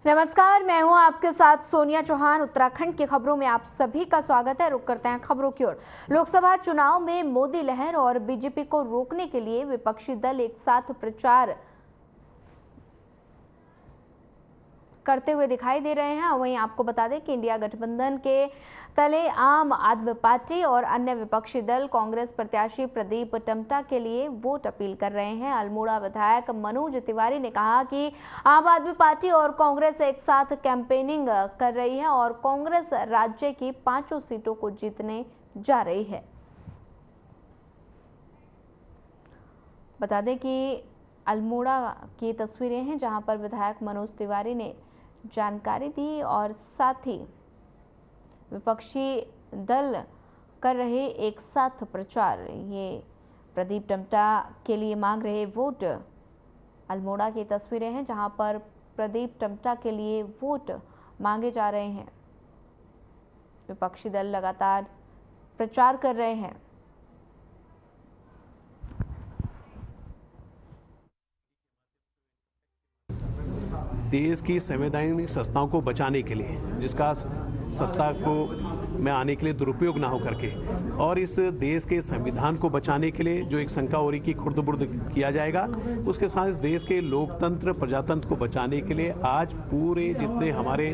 नमस्कार, मैं हूं आपके साथ सोनिया चौहान। उत्तराखंड की खबरों में आप सभी का स्वागत है। रुक करते हैं खबरों की ओर। लोकसभा चुनाव में मोदी लहर और बीजेपी को रोकने के लिए विपक्षी दल एक साथ प्रचार करते हुए दिखाई दे रहे हैं। वहीं आपको बता दें कि इंडिया गठबंधन के तले आम आदमी पार्टी और अन्य विपक्षी दल कांग्रेस प्रत्याशी प्रदीप टम्टा के लिए वोट अपील कर रहे हैं। अल्मोड़ा विधायक मनोज तिवारी ने कहा कि आम आदमी पार्टी और कांग्रेस एक साथ कैंपेनिंग कर रही है और कांग्रेस राज्य की 5 सीटों को जीतने जा रही है। बता दें कि अल्मोड़ा की तस्वीरें हैं जहां पर विधायक मनोज तिवारी ने जानकारी दी और साथ ही विपक्षी दल कर रहे एक साथ प्रचार। ये प्रदीप टम्टा के लिए मांग रहे वोट। अल्मोड़ा की तस्वीरें हैं जहां पर प्रदीप टम्टा के लिए वोट मांगे जा रहे हैं। विपक्षी दल लगातार प्रचार कर रहे हैं। देश की संवैधानिक संस्थाओं को बचाने के लिए, जिसका सत्ता को में आने के लिए दुरुपयोग ना हो करके, और इस देश के संविधान को बचाने के लिए जो एक शंका हो रही की खुर्द-बुर्द किया जाएगा, उसके साथ इस देश के लोकतंत्र प्रजातंत्र को बचाने के लिए आज पूरे जितने हमारे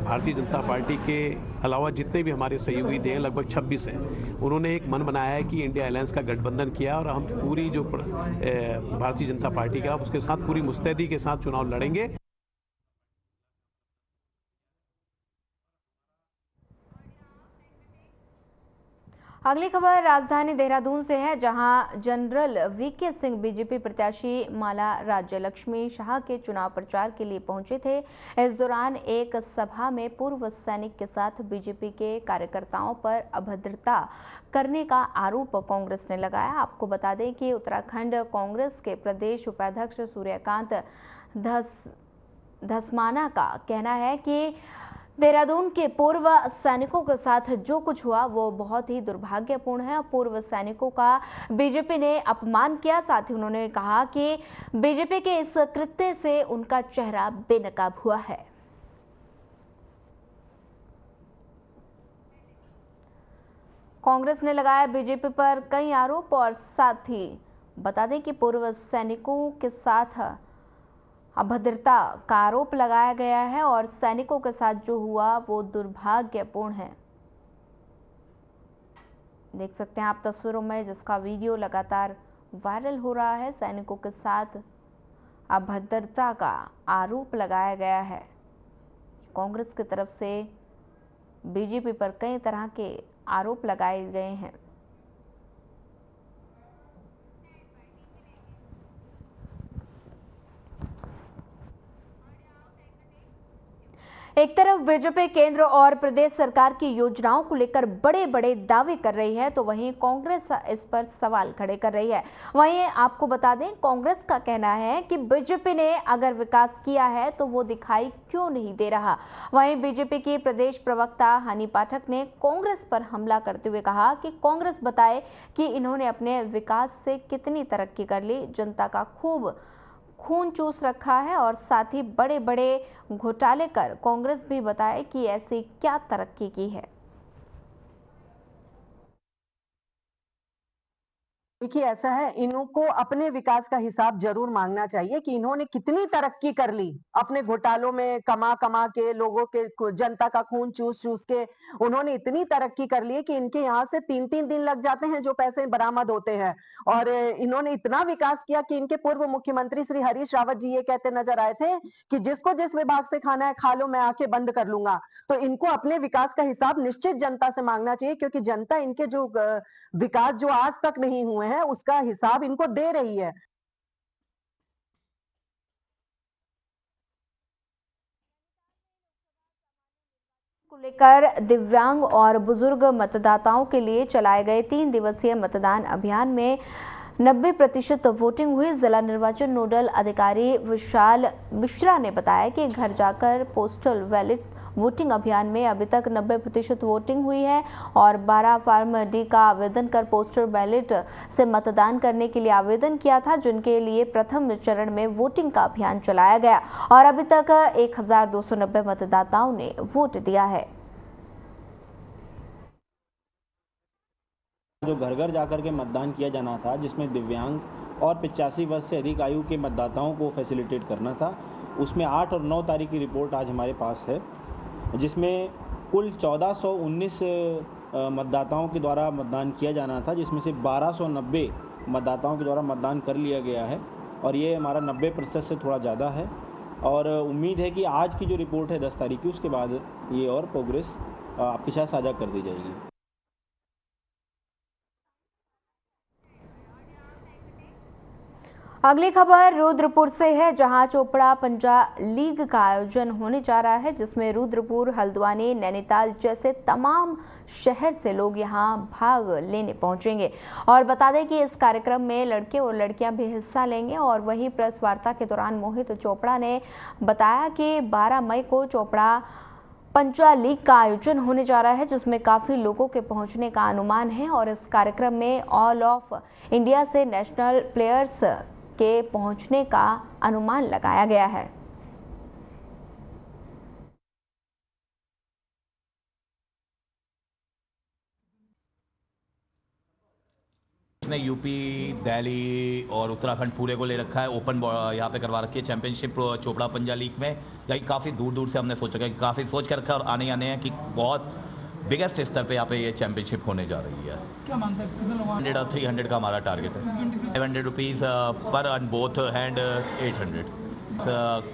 भारतीय जनता पार्टी के अलावा जितने भी हमारे सहयोगी दें, लगभग 26 हैं, उन्होंने एक मन बनाया है कि इंडिया अलायंस का गठबंधन किया और हम पूरी जो भारतीय जनता पार्टी का उसके साथ पूरी मुस्तैदी के साथ चुनाव लड़ेंगे। अगली खबर राजधानी देहरादून से है, जहां जनरल वीके सिंह बीजेपी प्रत्याशी माला राज्य लक्ष्मी शाह के चुनाव प्रचार के लिए पहुंचे थे। इस दौरान एक सभा में पूर्व सैनिक के साथ बीजेपी के कार्यकर्ताओं पर अभद्रता करने का आरोप कांग्रेस ने लगाया। आपको बता दें कि उत्तराखंड कांग्रेस के प्रदेश उपाध्यक्ष सूर्यकांत धस्माना का कहना है कि देहरादून के पूर्व सैनिकों के साथ जो कुछ हुआ वो बहुत ही दुर्भाग्यपूर्ण है। पूर्व सैनिकों का बीजेपी ने अपमान किया। साथ ही उन्होंने कहा कि बीजेपी के इस कृत्य से उनका चेहरा बेनकाब हुआ है। कांग्रेस ने लगाया बीजेपी पर कई आरोप और साथ ही बता दें कि पूर्व सैनिकों के साथ अभद्रता का आरोप लगाया गया है और सैनिकों के साथ जो हुआ वो दुर्भाग्यपूर्ण है। देख सकते हैं आप तस्वीरों में, जिसका वीडियो लगातार वायरल हो रहा है। सैनिकों के साथ अभद्रता का आरोप लगाया गया है। कांग्रेस की तरफ से बीजेपी पर कई तरह के आरोप लगाए गए हैं। एक तरफ बीजेपी केंद्र और प्रदेश सरकार की योजनाओं को लेकर बड़े बड़े दावे कर रही है, तो वहीं कांग्रेस इस पर सवाल खड़े कर रही है। वहीं आपको बता दें, कांग्रेस का कहना है कि बीजेपी ने अगर विकास किया है तो वो दिखाई क्यों नहीं दे रहा। वहीं बीजेपी की प्रदेश प्रवक्ता हनी पाठक ने कांग्रेस पर हमला करते हुए कहा कि कांग्रेस बताए कि इन्होंने अपने विकास से कितनी तरक्की कर ली, जनता का खूब खून चूस रखा है और साथ ही बड़े बड़े घोटाले कर कांग्रेस भी बताए कि ऐसी क्या तरक्की की है। देखिए, ऐसा है, इनको अपने विकास का हिसाब जरूर मांगना चाहिए कि इन्होंने कितनी तरक्की कर ली। अपने घोटालों में कमा के लोगों के जनता का खून चूस के उन्होंने इतनी तरक्की कर ली कि इनके यहाँ से 3-3 दिन लग जाते हैं जो पैसे बरामद होते हैं। और इन्होंने इतना विकास किया कि इनके पूर्व मुख्यमंत्री श्री हरीश रावत जी ये कहते नजर आए थे कि जिसको जिस विभाग से खाना है खा लो, मैं आंखें बंद कर लूंगा। तो इनको अपने विकास का हिसाब निश्चित जनता से मांगना चाहिए, क्योंकि जनता इनके जो विकास जो आज तक नहीं हुए हैं उसका हिसाब इनको दे रही है। को लेकर दिव्यांग और बुजुर्ग मतदाताओं के लिए चलाए गए 3 दिवसीय मतदान अभियान में 90% वोटिंग हुई। जिला निर्वाचन नोडल अधिकारी विशाल मिश्रा ने बताया कि घर जाकर पोस्टल बैलेट वोटिंग अभियान में अभी तक 90% वोटिंग हुई है और 12 फॉर्म डी का आवेदन कर पोस्टल बैलेट से मतदान करने के लिए आवेदन किया था, जिनके लिए प्रथम चरण में वोटिंग का अभियान चलाया गया और अभी तक 1290 मतदाताओं ने वोट दिया है। जो घर घर जाकर के मतदान किया जाना था, जिसमें दिव्यांग और 85 वर्ष से अधिक आयु के मतदाताओं को फैसिलिटेट करना था, उसमें 8 और 9 तारीख की रिपोर्ट आज हमारे पास है, जिसमें कुल 1419 मतदाताओं के द्वारा मतदान किया जाना था, जिसमें से 1290 मतदाताओं के द्वारा मतदान कर लिया गया है और ये हमारा 90% से थोड़ा ज़्यादा है और उम्मीद है कि आज की जो रिपोर्ट है 10 तारीख की, उसके बाद ये और प्रोग्रेस आपके साथ साझा कर दी जाएगी। अगली खबर रुद्रपुर से है, जहां चोपड़ा पंजा लीग का आयोजन होने जा रहा है, जिसमें रुद्रपुर, हल्द्वानी, नैनीताल जैसे तमाम शहर से लोग यहां भाग लेने पहुंचेंगे। और बता दें कि इस कार्यक्रम में लड़के और लड़कियां भी हिस्सा लेंगे। और वहीं प्रेस वार्ता के दौरान मोहित चोपड़ा ने बताया कि 12 मई को चोपड़ा पंजा लीग का आयोजन होने जा रहा है, जिसमें काफ़ी लोगों के पहुंचने का अनुमान है और इस कार्यक्रम में ऑल ऑफ इंडिया से नेशनल प्लेयर्स के पहुंचने का अनुमान लगाया गया है। इसने यूपी, दिल्ली और उत्तराखंड पूरे को ले रखा है। ओपन यहाँ पे करवा रखी है चैंपियनशिप चोपड़ा पंजा लीग में। यही काफ़ी दूर दूर से हमने सोच रखा है, काफ़ी सोच कर रखा है और आने हैं कि बहुत बिगेस्ट स्तर पे यहाँ पे ये चैंपियनशिप होने जा रही है। क्या मानते हैं कितने लोग 100 और 300 का हमारा टारगेट है। 700 रुपीज़ पर ऑन बोथ हैंड 800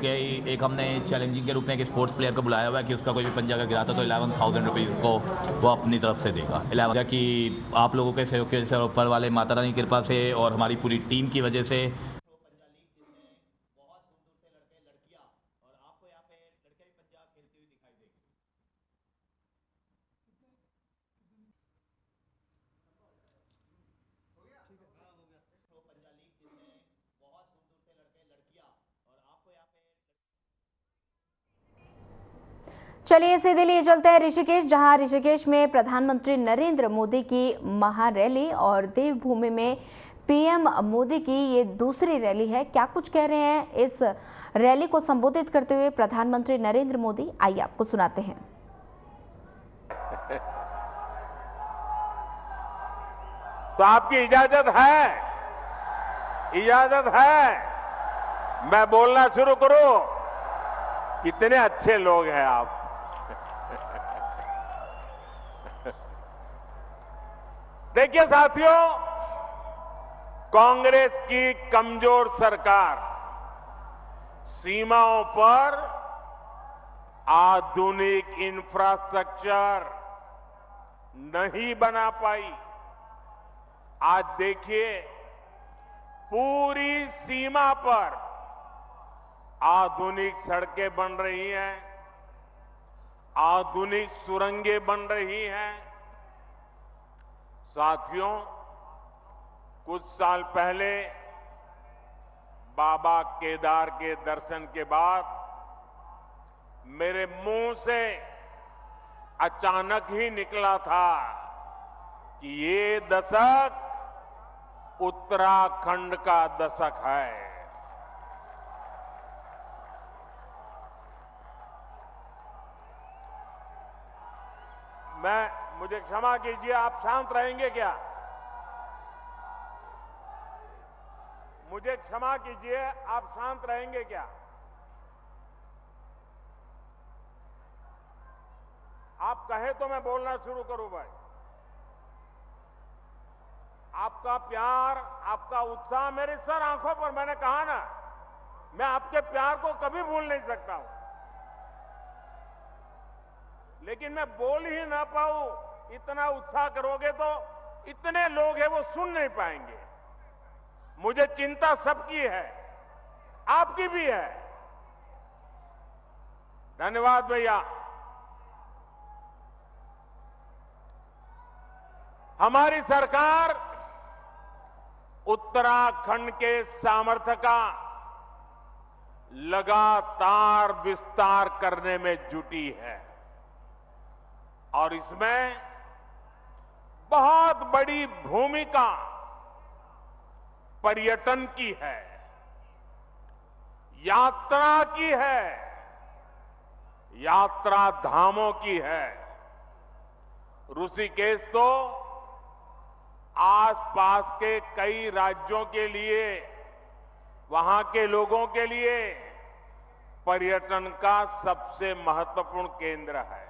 के एक हमने चैलेंजिंग के रूप में एक स्पोर्ट्स प्लेयर को बुलाया हुआ है कि उसका कोई भी पंजा अगर गिरा था तो 11,000 रुपीज़ को वो अपनी तरफ से देगा। 11 कि आप लोगों के सहयोग की वजह से और ऊपर वाले माता रानी की कृपा से और हमारी पूरी टीम की वजह से चलिए सीधे लिए चलते हैं ऋषिकेश, जहां ऋषिकेश में प्रधानमंत्री नरेंद्र मोदी की महारैली और देवभूमि में पीएम मोदी की ये दूसरी रैली है। क्या कुछ कह रहे हैं इस रैली को संबोधित करते हुए प्रधानमंत्री नरेंद्र मोदी, आइए आपको सुनाते हैं। तो आपकी इजाजत है? इजाजत है? मैं बोलना शुरू करूं? कितने अच्छे लोग हैं आप। देखिए साथियों, कांग्रेस की कमजोर सरकार सीमाओं पर आधुनिक इंफ्रास्ट्रक्चर नहीं बना पाई। आज देखिए, पूरी सीमा पर आधुनिक सड़कें बन रही हैं, आधुनिक सुरंगें बन रही हैं। साथियों, कुछ साल पहले बाबा केदार के दर्शन के बाद मेरे मुंह से अचानक ही निकला था कि ये दशक उत्तराखंड का दशक है। मुझे क्षमा कीजिए, आप शांत रहेंगे क्या? मुझे क्षमा कीजिए, आप शांत रहेंगे क्या? आप कहे तो मैं बोलना शुरू करूं भाई। आपका प्यार, आपका उत्साह मेरी सर आंखों पर, मैंने कहा ना, मैं आपके प्यार को कभी भूल नहीं सकता हूं। लेकिन मैं बोल ही ना पाऊं, इतना उत्साह करोगे तो इतने लोग हैं वो सुन नहीं पाएंगे। मुझे चिंता सबकी है, आपकी भी है। धन्यवाद भैया। हमारी सरकार उत्तराखंड के सामर्थ्य का लगातार विस्तार करने में जुटी है। और इसमें बहुत बड़ी भूमिका पर्यटन की है, यात्रा की है, यात्रा धामों की है। ऋषिकेश तो आसपास के कई राज्यों के लिए, वहां के लोगों के लिए पर्यटन का सबसे महत्वपूर्ण केंद्र है।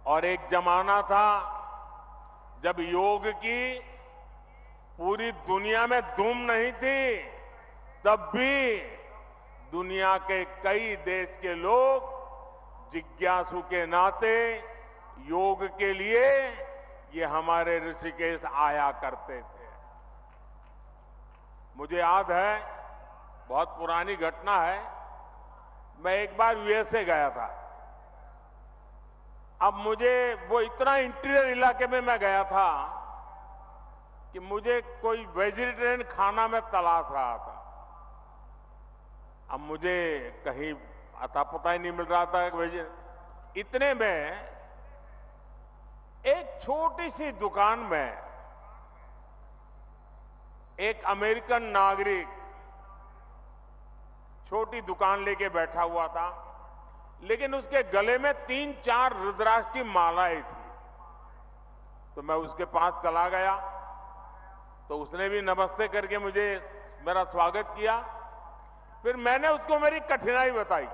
और एक जमाना था जब योग की पूरी दुनिया में धूम नहीं थी, तब भी दुनिया के कई देश के लोग जिज्ञासु के नाते योग के लिए ये हमारे ऋषिकेश आया करते थे। मुझे याद है, बहुत पुरानी घटना है, मैं एक बार यूएसए गया था। अब मुझे वो इतना इंटीरियर इलाके में मैं गया था कि मुझे कोई वेजिटेरियन खाना में तलाश रहा था। अब मुझे कहीं अता पता ही नहीं मिल रहा था इतने में एक छोटी सी दुकान में एक अमेरिकन नागरिक छोटी दुकान लेके बैठा हुआ था, लेकिन उसके गले में 3-4 रुद्राक्ष की मालाएं थी। तो मैं उसके पास चला गया, तो उसने भी नमस्ते करके मुझे मेरा स्वागत किया। फिर मैंने उसको मेरी कठिनाई बताई,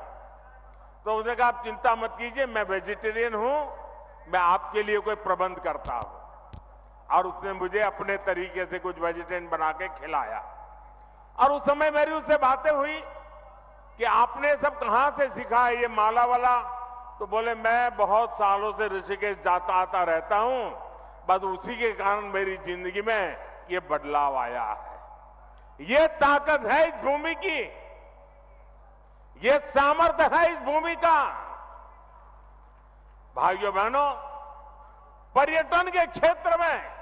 तो उसने कहा आप चिंता मत कीजिए, मैं वेजिटेरियन हूं, मैं आपके लिए कोई प्रबंध करता हूं। और उसने मुझे अपने तरीके से कुछ वेजिटेरियन बना के खिलाया। और उस समय मेरी उससे बातें हुई कि आपने सब कहां से सीखा है ये माला वाला? तो बोले मैं बहुत सालों से ऋषिकेश जाता आता रहता हूं, बस उसी के कारण मेरी जिंदगी में ये बदलाव आया है। ये ताकत है इस भूमि की, ये सामर्थ्य है इस भूमि का। भाइयों बहनों, पर्यटन के क्षेत्र में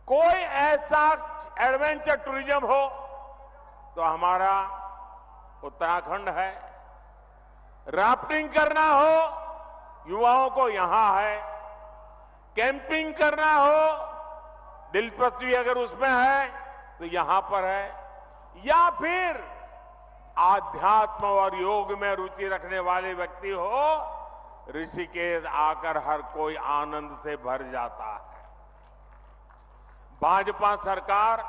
कोई ऐसा एडवेंचर टूरिज्म हो तो हमारा उत्तराखंड है। राफ्टिंग करना हो युवाओं को यहां है, कैंपिंग करना हो दिलचस्पी अगर उसमें है तो यहां पर है, या फिर आध्यात्म और योग में रुचि रखने वाले व्यक्ति हो, ऋषिकेश आकर हर कोई आनंद से भर जाता है। भाजपा सरकार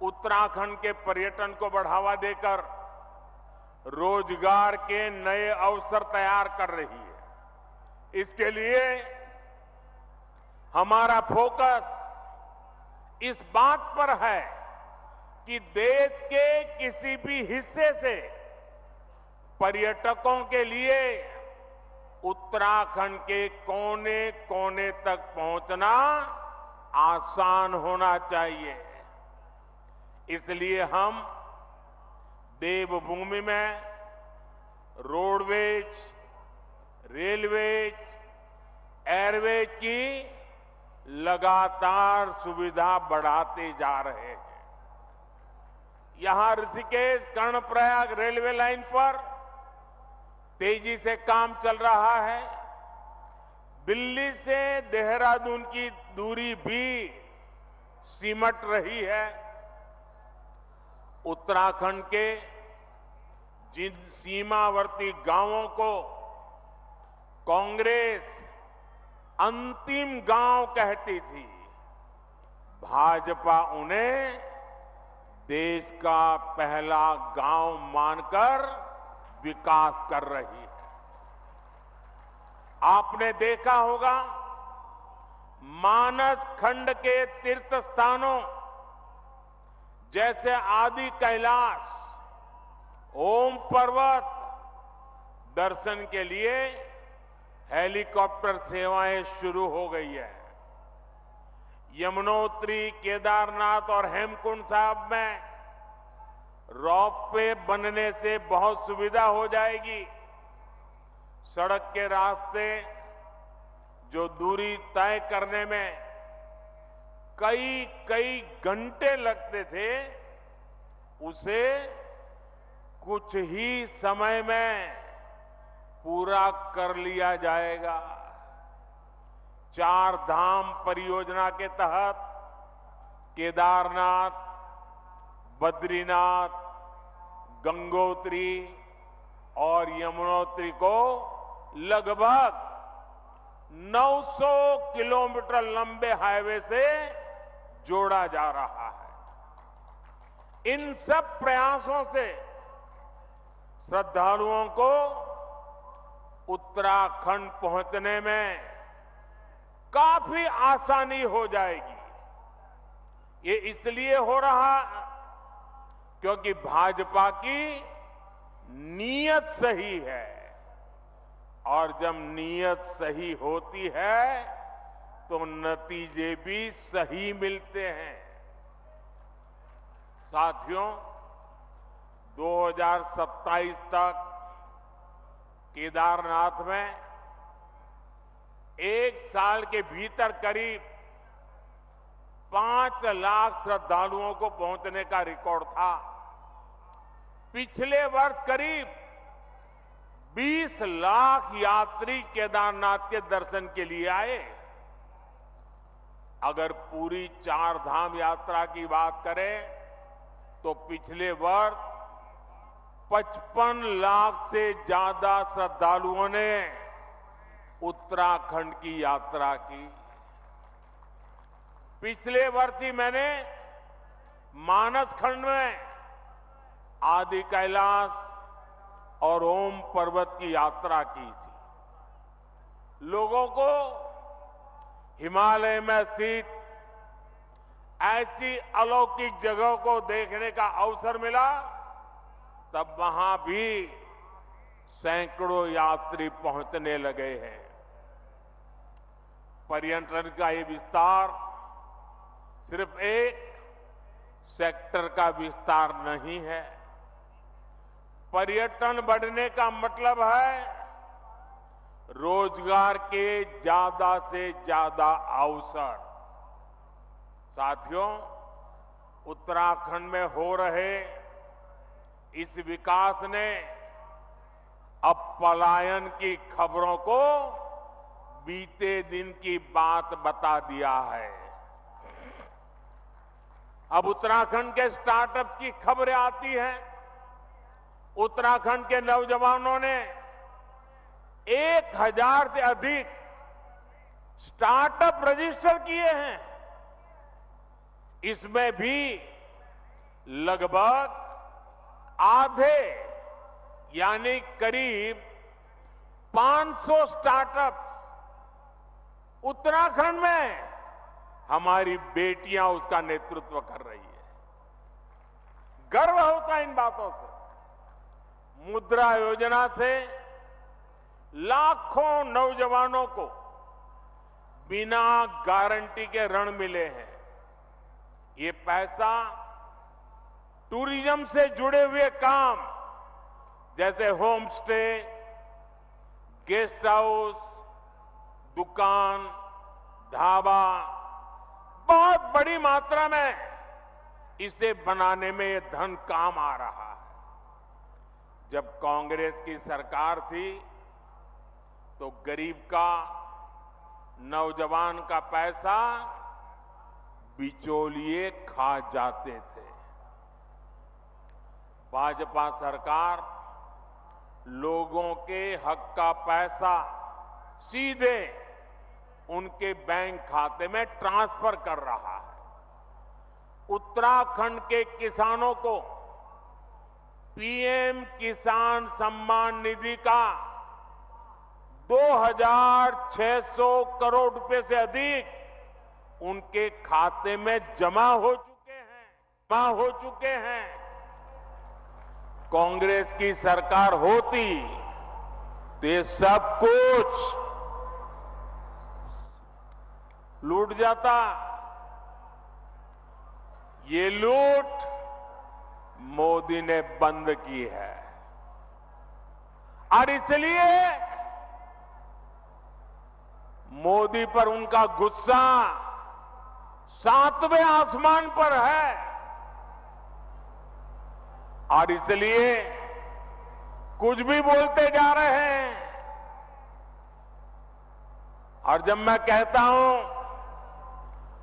उत्तराखंड के पर्यटन को बढ़ावा देकर रोजगार के नए अवसर तैयार कर रही है। इसके लिए हमारा फोकस इस बात पर है कि देश के किसी भी हिस्से से पर्यटकों के लिए उत्तराखंड के कोने कोने तक पहुंचना आसान होना चाहिए। इसलिए हम देवभूमि में रोडवेज, रेलवेज, एयरवेज की लगातार सुविधा बढ़ाते जा रहे हैं। यहां ऋषिकेश कर्णप्रयाग रेलवे लाइन पर तेजी से काम चल रहा है। दिल्ली से देहरादून की दूरी भी सिमट रही है। उत्तराखंड के जिन सीमावर्ती गांवों को कांग्रेस अंतिम गांव कहती थी, भाजपा उन्हें देश का पहला गांव मानकर विकास कर रही है। आपने देखा होगा मानस खंड के तीर्थ स्थानों जैसे आदि कैलाश, ओम पर्वत दर्शन के लिए हेलीकॉप्टर सेवाएं शुरू हो गई है। यमुनोत्री, केदारनाथ और हेमकुंड साहब में रोपवे बनने से बहुत सुविधा हो जाएगी। सड़क के रास्ते जो दूरी तय करने में कई घंटे लगते थे, उसे कुछ ही समय में पूरा कर लिया जाएगा। 4 धाम परियोजना के तहत केदारनाथ, बद्रीनाथ, गंगोत्री और यमुनोत्री को लगभग 900 किलोमीटर लंबे हाईवे से जोड़ा जा रहा है। इन सब प्रयासों से श्रद्धालुओं को उत्तराखंड पहुंचने में काफी आसानी हो जाएगी। ये इसलिए हो रहा क्योंकि भाजपा की नीयत सही है, और जब नीयत सही होती है तो नतीजे भी सही मिलते हैं। साथियों, 2027 तक केदारनाथ में 1 साल के भीतर करीब 5 लाख श्रद्धालुओं को पहुंचने का रिकॉर्ड था। पिछले वर्ष करीब 20 लाख यात्री केदारनाथ के दर्शन के लिए आए। अगर पूरी 4 धाम यात्रा की बात करें तो पिछले वर्ष 55 लाख से ज्यादा श्रद्धालुओं ने उत्तराखंड की यात्रा की। पिछले वर्ष ही मैंने मानस खंड में आदि कैलाश और ओम पर्वत की यात्रा की थी। लोगों को हिमालय में स्थित ऐसी अलौकिक जगहों को देखने का अवसर मिला, तब वहां भी सैकड़ों यात्री पहुंचने लगे हैं। पर्यटन का ये विस्तार सिर्फ एक सेक्टर का विस्तार नहीं है। पर्यटन बढ़ने का मतलब है रोजगार के ज्यादा से ज्यादा अवसर। साथियों, उत्तराखंड में हो रहे इस विकास ने अब पलायन की खबरों को बीते दिन की बात बता दिया है। अब उत्तराखंड के स्टार्टअप की खबरें आती हैं। उत्तराखंड के नौजवानों ने 1000 से अधिक स्टार्टअप रजिस्टर किए हैं। इसमें भी लगभग आधे यानी करीब 500 स्टार्टअप्स उत्तराखंड में हमारी बेटियां उसका नेतृत्व कर रही है। गर्व होता है इन बातों से। मुद्रा योजना से लाखों नौजवानों को बिना गारंटी के ऋण मिले हैं। ये पैसा टूरिज्म से जुड़े हुए काम जैसे होम स्टे, गेस्ट हाउस, दुकान, ढाबा, बहुत बड़ी मात्रा में इसे बनाने में ये धन काम आ रहा है। जब कांग्रेस की सरकार थी तो गरीब का, नौजवान का पैसा बिचौलिए खा जाते थे। भाजपा सरकार लोगों के हक का पैसा सीधे उनके बैंक खाते में ट्रांसफर कर रहा है। उत्तराखंड के किसानों को पीएम किसान सम्मान निधि का 2600 करोड़ रुपए से अधिक उनके खाते में जमा हो चुके हैं। कांग्रेस की सरकार होती तो ये सब कुछ लूट जाता। ये लूट मोदी ने बंद की है और इसलिए मोदी पर उनका गुस्सा 7वें आसमान पर है और इसलिए कुछ भी बोलते जा रहे हैं। और जब मैं कहता हूं,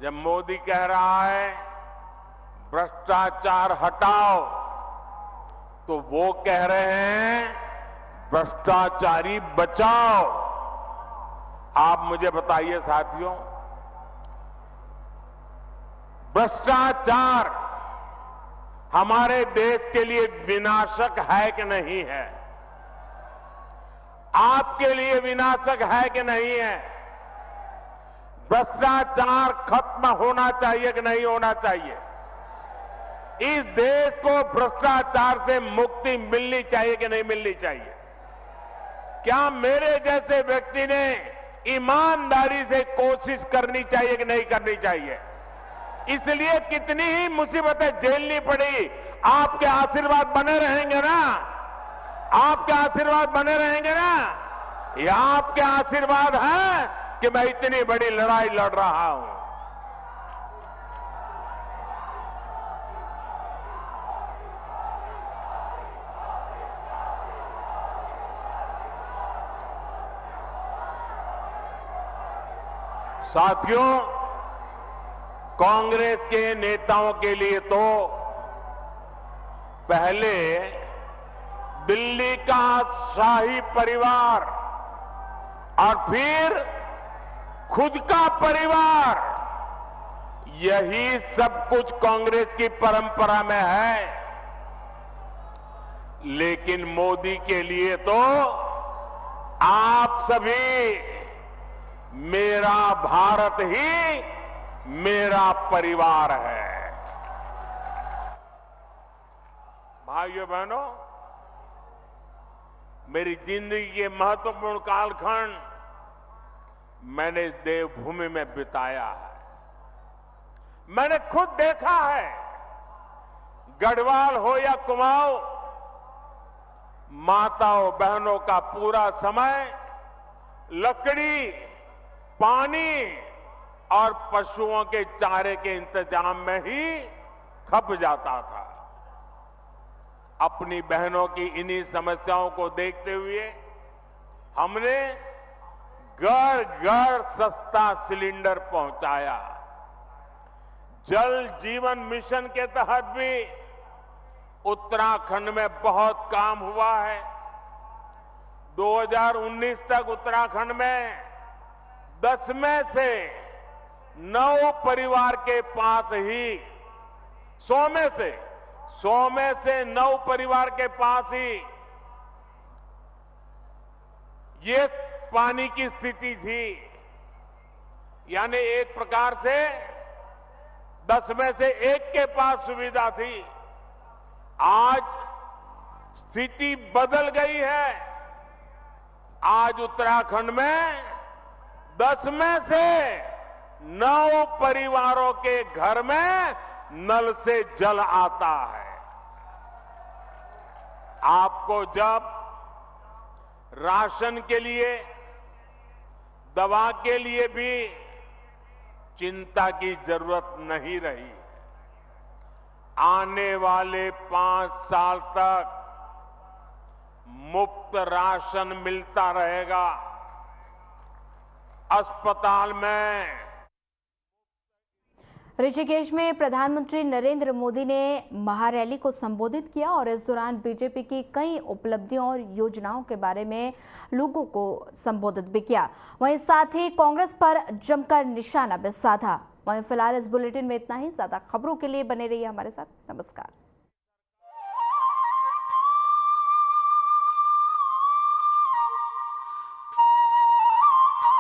जब मोदी कह रहा है भ्रष्टाचार हटाओ, तो वो कह रहे हैं भ्रष्टाचारी बचाओ। आप मुझे बताइए साथियों, भ्रष्टाचार हमारे देश के लिए विनाशक है कि नहीं है? आपके लिए विनाशक है कि नहीं है? भ्रष्टाचार खत्म होना चाहिए कि नहीं होना चाहिए? इस देश को भ्रष्टाचार से मुक्ति मिलनी चाहिए कि नहीं मिलनी चाहिए? क्या मेरे जैसे व्यक्ति ने ईमानदारी से कोशिश करनी चाहिए कि नहीं करनी चाहिए? इसलिए कितनी ही मुसीबतें झेलनी पड़ी, आपके आशीर्वाद बने रहेंगे ना? आपके आशीर्वाद बने रहेंगे ना? ये आपके आशीर्वाद है कि मैं इतनी बड़ी लड़ाई लड़ रहा हूं। साथियों, कांग्रेस के नेताओं के लिए तो पहले दिल्ली का शाही परिवार और फिर खुद का परिवार, यही सब कुछ कांग्रेस की परंपरा में है। लेकिन मोदी के लिए तो आप सभी, मेरा भारत ही मेरा परिवार है। भाइयों बहनों, मेरी जिंदगी के महत्वपूर्ण कालखंड मैंने इस देवभूमि में बिताया है। मैंने खुद देखा है, गढ़वाल हो या कुमाऊं, माताओं बहनों का पूरा समय लकड़ी, पानी और पशुओं के चारे के इंतजाम में ही खप जाता था। अपनी बहनों की इन्हीं समस्याओं को देखते हुए हमने घर घर सस्ता सिलेंडर पहुंचाया। जल जीवन मिशन के तहत भी उत्तराखंड में बहुत काम हुआ है। 2019 तक उत्तराखंड में 10 में से 9 परिवार के पास ही 100 में से 9 परिवार के पास ही ये पानी की स्थिति थी। यानी एक प्रकार से 10 में से 1 के पास सुविधा थी। आज स्थिति बदल गई है। आज उत्तराखंड में 10 में से 9 परिवारों के घर में नल से जल आता है। आपको जब राशन के लिए, दवा के लिए भी चिंता की जरूरत नहीं रही। आने वाले 5 साल तक मुफ्त राशन मिलता रहेगा। अस्पताल में, ऋषिकेश में प्रधानमंत्री नरेंद्र मोदी ने महारैली को संबोधित किया और इस दौरान बीजेपी की कई उपलब्धियों और योजनाओं के बारे में लोगों को संबोधित भी किया। वहीं साथ ही कांग्रेस पर जमकर निशाना भी साधा। वहीं फिलहाल इस बुलेटिन में इतना ही। ज्यादा खबरों के लिए बने रहिए हमारे साथ। नमस्कार।